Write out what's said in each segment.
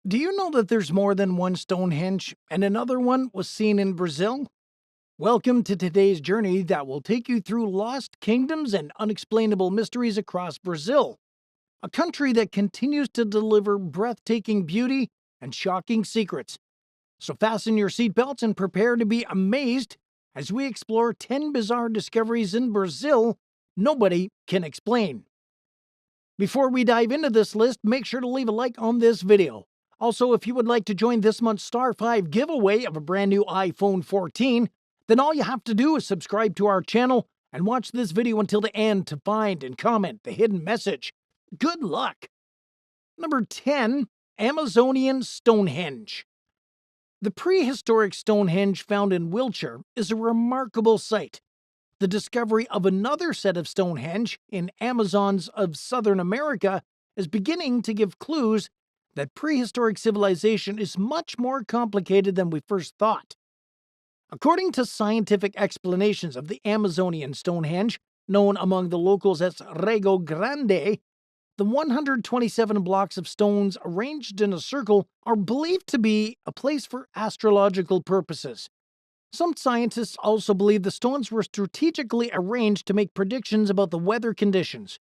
Do you know that there's more than one Stonehenge, and another one was seen in Brazil? Welcome to today's journey that will take you through lost kingdoms and unexplainable mysteries across Brazil, a country that continues to deliver breathtaking beauty and shocking secrets. So fasten your seatbelts and prepare to be amazed as we explore 10 bizarre discoveries in Brazil nobody can explain. Before we dive into this list, make sure to leave a like on this video. Also, if you would like to join this month's Star 5 giveaway of a brand new iPhone 14, then all you have to do is subscribe to our channel and watch this video until the end to find and comment the hidden message. Good luck! Number 10. Amazonian Stonehenge. The prehistoric Stonehenge found in Wiltshire is a remarkable sight. The discovery of another set of Stonehenge in Amazons of Southern America is beginning to give clues that prehistoric civilization is much more complicated than we first thought. According to scientific explanations of the Amazonian Stonehenge, known among the locals as Rego Grande, the 127 blocks of stones arranged in a circle are believed to be a place for astrological purposes. Some scientists also believe the stones were strategically arranged to make predictions about the weather conditions.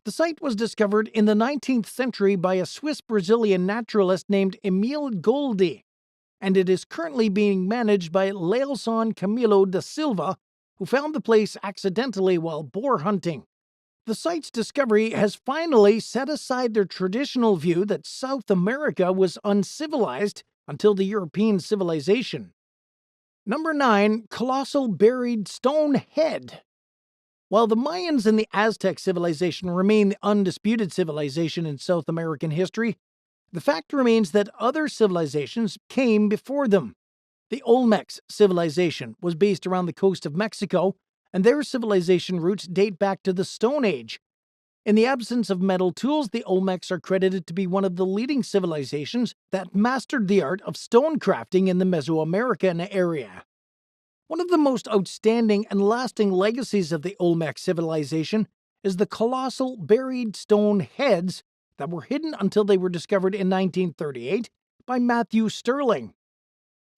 The site was discovered in the 19th century by a Swiss-Brazilian naturalist named Emile Goldi, and it is currently being managed by Leilson Camilo da Silva, who found the place accidentally while boar hunting. The site's discovery has finally set aside their traditional view that South America was uncivilized until the European civilization. Number 9. Colossal Buried Stone Head. While the Mayans and the Aztec civilization remain the undisputed civilization in South American history, the fact remains that other civilizations came before them. The Olmecs civilization was based around the coast of Mexico, and their civilization roots date back to the Stone Age. In the absence of metal tools, the Olmecs are credited to be one of the leading civilizations that mastered the art of stone crafting in the Mesoamerican area. One of the most outstanding and lasting legacies of the Olmec civilization is the colossal buried stone heads that were hidden until they were discovered in 1938 by Matthew Stirling.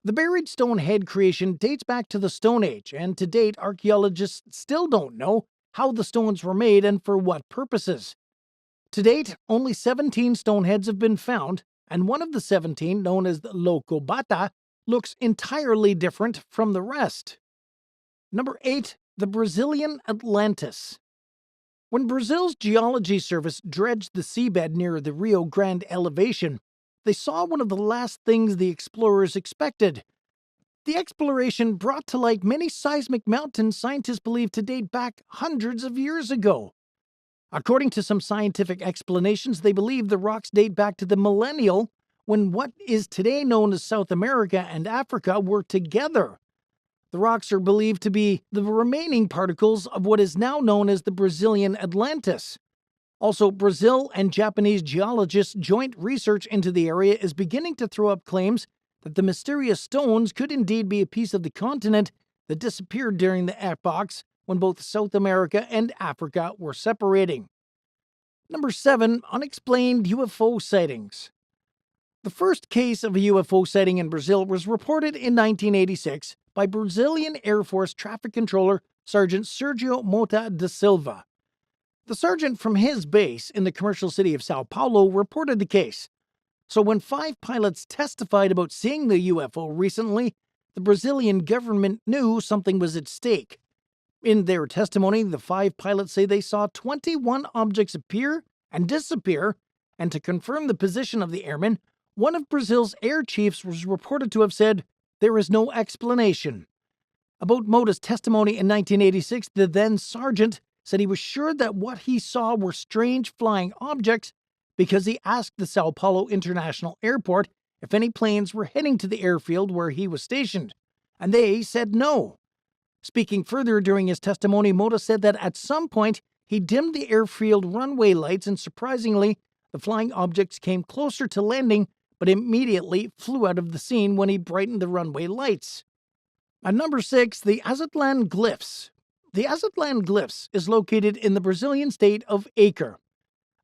The buried stone head creation dates back to the Stone Age, and to date, archaeologists still don't know how the stones were made and for what purposes. To date, only 17 stone heads have been found, and one of the 17, known as the Locobata, looks entirely different from the rest. Number 8. The Brazilian Atlantis. When Brazil's Geology Service dredged the seabed near the Rio Grande elevation, they saw one of the last things the explorers expected. The exploration brought to light many seismic mountains scientists believe to date back hundreds of years ago. According to some scientific explanations, they believe the rocks date back to the millennial, when what is today known as South America and Africa were together. The rocks are believed to be the remaining particles of what is now known as the Brazilian Atlantis. Also, Brazil and Japanese geologists' joint research into the area is beginning to throw up claims that the mysterious stones could indeed be a piece of the continent that disappeared during the epochs when both South America and Africa were separating. Number 7. Unexplained UFO sightings. The first case of a UFO sighting in Brazil was reported in 1986 by Brazilian Air Force Traffic Controller Sergeant Sergio Mota da Silva. The sergeant from his base in the commercial city of Sao Paulo reported the case. So when 5 pilots testified about seeing the UFO recently, the Brazilian government knew something was at stake. In their testimony, the 5 pilots say they saw 21 objects appear and disappear, and to confirm the position of the airmen, one of Brazil's air chiefs was reported to have said, "There is no explanation." About Mota's testimony in 1986, the then sergeant said he was sure that what he saw were strange flying objects because he asked the Sao Paulo International Airport if any planes were heading to the airfield where he was stationed, and they said no. Speaking further during his testimony, Mota said that at some point he dimmed the airfield runway lights, and surprisingly, the flying objects came closer to landing but immediately flew out of the scene when he brightened the runway lights. At number 6, the Aztlan Glyphs. The Aztlan Glyphs is located in the Brazilian state of Acre.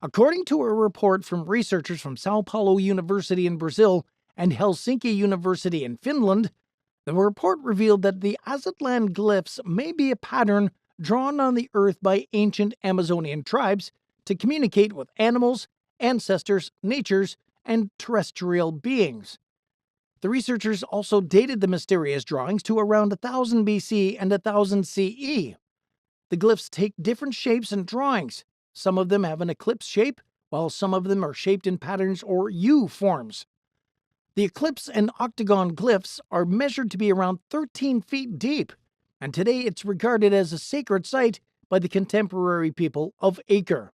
According to a report from researchers from Sao Paulo University in Brazil and Helsinki University in Finland, the report revealed that the Aztlan glyphs may be a pattern drawn on the earth by ancient Amazonian tribes to communicate with animals, ancestors, natures, and terrestrial beings. The researchers also dated the mysterious drawings to around 1000 BC and 1000 CE. The glyphs take different shapes and drawings. Some of them have an ellipse shape, while some of them are shaped in patterns or U forms. The eclipse and octagon glyphs are measured to be around 13 feet deep, and today it's regarded as a sacred site by the contemporary people of Acre.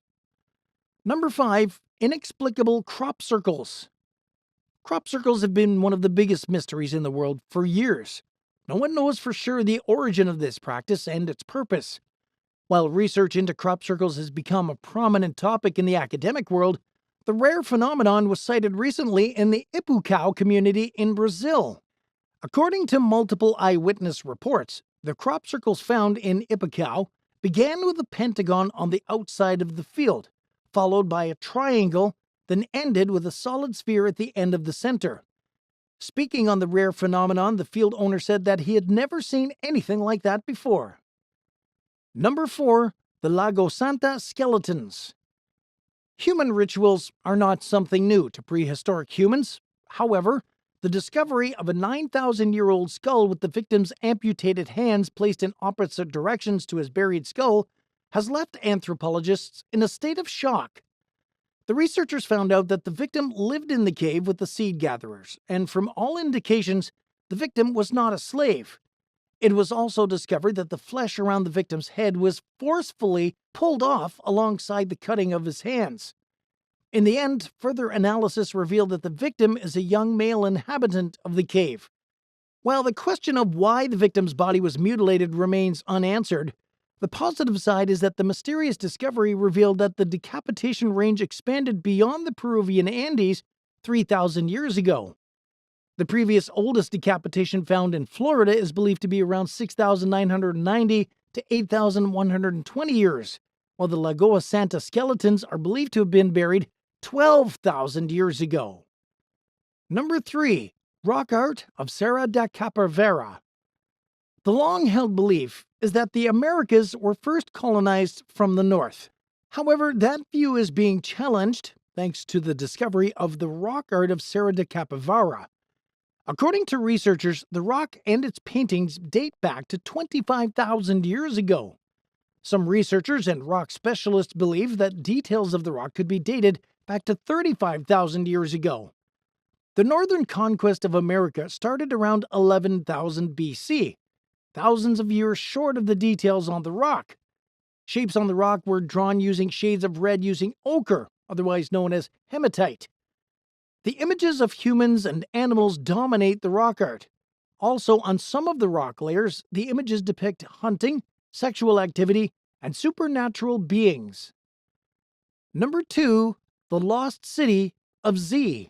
Number 5. Inexplicable crop circles. Crop circles have been one of the biggest mysteries in the world for years. No one knows for sure the origin of this practice and its purpose. While research into crop circles has become a prominent topic in the academic world, the rare phenomenon was cited recently in the Ipucau community in Brazil. According to multiple eyewitness reports, the crop circles found in Ipucau began with a pentagon on the outside of the field, followed by a triangle, then ended with a solid sphere at the end of the center. Speaking on the rare phenomenon, the field owner said that he had never seen anything like that before. Number 4. The Lago Santa skeletons. Human rituals are not something new to prehistoric humans. However, the discovery of a 9,000-year-old skull with the victim's amputated hands placed in opposite directions to his buried skull has left anthropologists in a state of shock. The researchers found out that the victim lived in the cave with the seed gatherers, and from all indications, the victim was not a slave. It was also discovered that the flesh around the victim's head was forcefully pulled off alongside the cutting of his hands. In the end, further analysis revealed that the victim is a young male inhabitant of the cave. While the question of why the victim's body was mutilated remains unanswered, the positive side is that the mysterious discovery revealed that the decapitation range expanded beyond the Peruvian Andes 3,000 years ago. The previous oldest decapitation found in Florida is believed to be around 6,990 to 8,120 years, while the Lagoa Santa skeletons are believed to have been buried 12,000 years ago. Number 3. Rock art of Serra da Capoeira. The long-held belief is that the Americas were first colonized from the north. However, that view is being challenged thanks to the discovery of the rock art of Serra da Capoeira. According to researchers, the rock and its paintings date back to 25,000 years ago. Some researchers and rock specialists believe that details of the rock could be dated back to 35,000 years ago. The northern conquest of America started around 11,000 BC, thousands of years short of the details on the rock. Shapes on the rock were drawn using shades of red using ochre, otherwise known as hematite. The images of humans and animals dominate the rock art. Also, on some of the rock layers, the images depict hunting, sexual activity, and supernatural beings. Number 2. The Lost City of Z.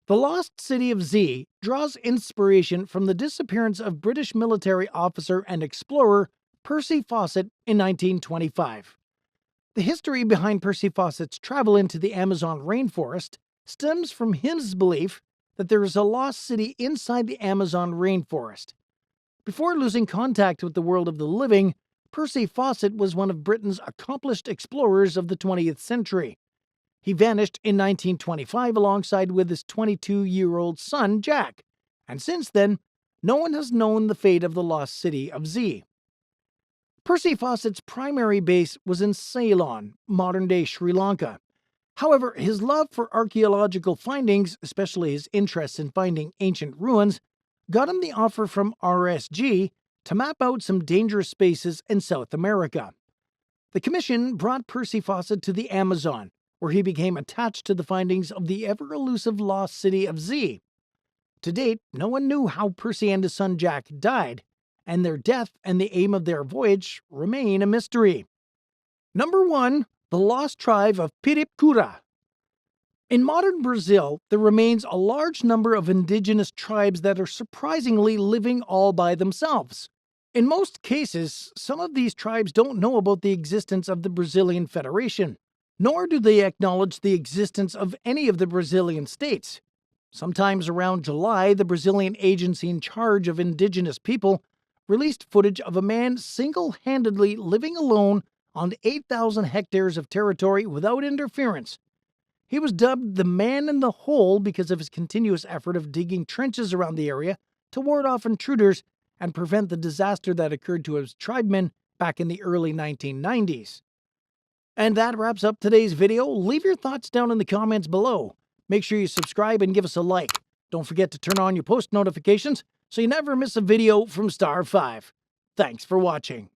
The Lost City of Z draws inspiration from the disappearance of British military officer and explorer Percy Fawcett in 1925. The history behind Percy Fawcett's travel into the Amazon rainforest stems from his belief that there is a lost city inside the Amazon rainforest. Before losing contact with the world of the living, Percy Fawcett was one of Britain's accomplished explorers of the 20th century. He vanished in 1925 alongside with his 22-year-old son, Jack, and since then, no one has known the fate of the lost city of Z. Percy Fawcett's primary base was in Ceylon, modern-day Sri Lanka. However, his love for archaeological findings, especially his interest in finding ancient ruins, got him the offer from RSG to map out some dangerous spaces in South America. The commission brought Percy Fawcett to the Amazon, where he became attached to the findings of the ever-elusive lost city of Z. To date, no one knew how Percy and his son Jack died, and their death and the aim of their voyage remain a mystery. Number 1. The Lost Tribe of Piripcura. In modern Brazil, there remains a large number of indigenous tribes that are surprisingly living all by themselves. In most cases, some of these tribes don't know about the existence of the Brazilian Federation. Nor do they acknowledge the existence of any of the Brazilian states. Sometimes around July, the Brazilian agency in charge of indigenous people released footage of a man single-handedly living alone on 8,000 hectares of territory without interference. He was dubbed the Man in the Hole because of his continuous effort of digging trenches around the area to ward off intruders and prevent the disaster that occurred to his tribemen back in the early 1990s. And that wraps up today's video. Leave your thoughts down in the comments below. Make sure you subscribe and give us a like. Don't forget to turn on your post notifications so you never miss a video from Star 5. Thanks for watching.